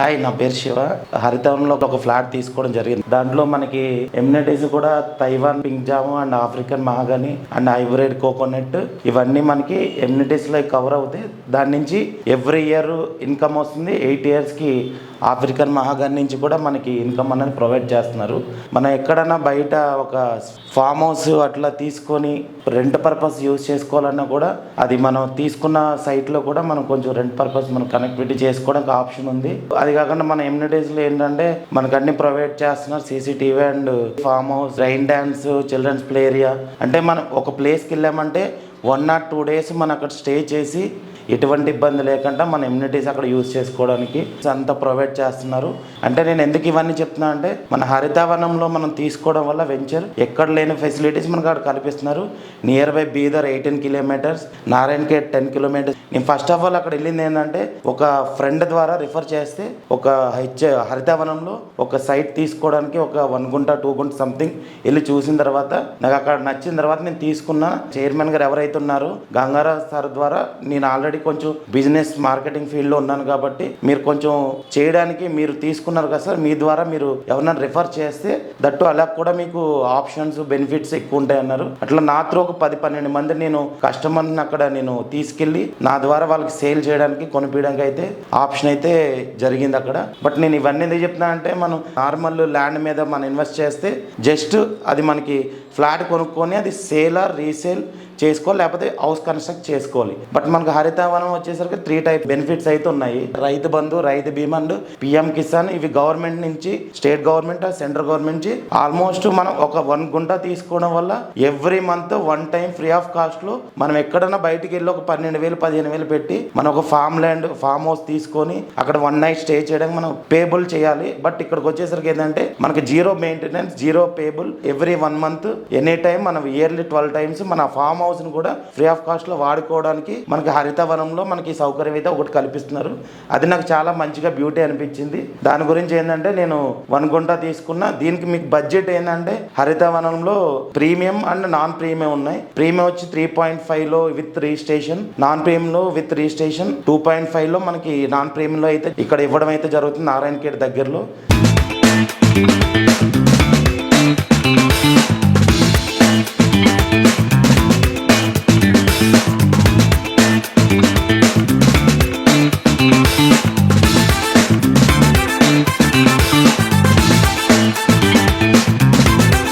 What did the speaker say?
Hi, నా పేరు శివ. హరితవనంలో ఒక ఫ్లాట్ తీసుకోవడం జరిగింది. దాంట్లో మనకి ఎమ్యూనిటీస్ కూడా తైవాన్ పింక్ జాము and African mahogany and hybrid coconut ఇవన్నీ మనకి ఎమ్యూనిటీస్ లో కవర్ అవుతాయి. దాని నుంచి ఎవ్రీ ఇయర్ ఇన్కమ్ వస్తుంది. 8 years కి ఆఫ్రికన్ మహాగని నుంచి కూడా మనకి ఇన్కమ్ అనేది ప్రొవైడ్ చేస్తున్నారు. మనం ఎక్కడన్నా బయట ఒక ఫామ్ హౌస్ అట్లా తీసుకొని రెంట్ పర్పస్ యూజ్ చేసుకోవాలన్నా కూడా అది మనం తీసుకున్న సైట్లో కూడా మనం కొంచెం రెంట్ పర్పస్ మనం కనెక్టివిటీ చేసుకోవడానికి ఆప్షన్ ఉంది. అది కాకుండా మన ఎమ్యూనిటీస్లో ఏంటంటే మనకు అన్ని ప్రొవైడ్ చేస్తున్నారు. CCTV and farm house, rain dance, childrens play area. అంటే మనం ఒక ప్లేస్కి వెళ్ళామంటే 1 or 2 days మనం అక్కడ స్టే చేసి ఎటువంటి ఇబ్బంది లేకుండా మన ఎమ్యూనిటీస్ అక్కడ యూజ్ చేసుకోవడానికి అంతా ప్రొవైడ్ చేస్తున్నారు. అంటే నేను ఎందుకు ఇవన్నీ చెప్తున్నా అంటే మన హరితవనంలో మనం తీసుకోవడం వల్ల వెంచర్ ఎక్కడ లేని ఫెసిలిటీస్ మనకు అక్కడ కల్పిస్తున్నారు. Near by Bidar 18 kilometers, Narayankhed 10 kilometers. నేను ఫస్ట్ ఆఫ్ ఆల్ అక్కడ వెళ్ళింది ఏంటంటే ఒక ఫ్రెండ్ ద్వారా రిఫర్ చేస్తే ఒక హరితవనంలో ఒక సైట్ తీసుకోవడానికి ఒక 1 గుంట 2 గుంట సంథింగ్ వెళ్ళి చూసిన తర్వాత నాకు అక్కడ నచ్చిన తర్వాత నేను తీసుకున్న. చైర్మన్ గారు ఎవరైతే ఉన్నారో గంగారావు సార్ ద్వారా నేను ఆల్రెడీ కొంచెం బిజినెస్ మార్కెటింగ్ ఫీల్డ్లో ఉన్నాను కాబట్టి మీరు కొంచెం చేయడానికి మీరు తీసుకున్నారు కదా సార్, మీ ద్వారా మీరు ఎవరైనా రిఫర్ చేస్తే దట్టు అలా కూడా మీకు ఆప్షన్స్ బెనిఫిట్స్ ఎక్కువ ఉంటాయి అన్నారు. అట్లా నా త్రూ ఒక 10-12 మంది నేను కస్టమర్ని అక్కడ నేను తీసుకెళ్ళి నా ద్వారా వాళ్ళకి సేల్ చేయడానికి కొనిపించడానికి అయితే ఆప్షన్ అయితే జరిగింది అక్కడ. బట్ నేను ఇవన్నీ ఎందుకు చెప్తున్నా అంటే మనం నార్మల్ ల్యాండ్ మీద మనం ఇన్వెస్ట్ చేస్తే జస్ట్ అది మనకి ఫ్లాట్ కొనుక్కొని అది సేల్ ఆర్ రీసేల్ చేసుకోవాలి, లేకపోతే హౌస్ కన్స్ట్రక్ట్ చేసుకోవాలి. బట్ మనకు హరితవనం వచ్చేసరికి 3 type బెనిఫిట్స్ అయితే ఉన్నాయి. రైతు బంధు, రైతు బీమా అండ్ పిఎం కిసాన్. ఇవి గవర్నమెంట్ నుంచి, స్టేట్ గవర్నమెంట్, సెంట్రల్ గవర్నమెంట్ నుంచి ఆల్మోస్ట్ మనం ఒక 1 గుంట తీసుకోవడం వల్ల every month 1 time free of cost లో మనం ఎక్కడన్నా బయటికి వెళ్ళి ఒక 12,000-15,000 పెట్టి మనం ఒక ఫామ్ హౌస్ తీసుకొని అక్కడ 1 night స్టే చేయడానికి మనం పేబుల్ చేయాలి. బట్ ఇక్కడికి వచ్చేసరికి ఏంటంటే మనకి 0 maintenance, 0 payable. Every 1 month any time మనం ఇయర్లీ 12 times మన ఫామ్ హౌస్ ను కూడా ఫ్రీ ఆఫ్ కాస్ట్ లో వాడుకోవడానికి మనకి హరితవనంలో మనకి సౌకర్యం అయితే ఒకటి కల్పిస్తున్నారు. అది నాకు చాలా మంచిగా బ్యూటీ అనిపించింది. దాని గురించి ఏంటంటే నేను 1 గుంట తీసుకున్నా. దీనికి మీకు బడ్జెట్ ఏంటంటే హరితవనంలో ప్రీమియం అండ్ నాన్ ప్రీమియం ఉన్నాయి. ప్రీమియం వచ్చి 3.5 లో విత్ రిజిస్ట్రేషన్, నాన్ ప్రీమియం లో విత్ రిజిస్ట్రేషన్ 2.5 లో మనకి నాన్ ప్రీమియం లో అయితే ఇక్కడ ఇవ్వడం అయితే జరుగుతుంది నారాయణఖేడ్ దగ్గరలో.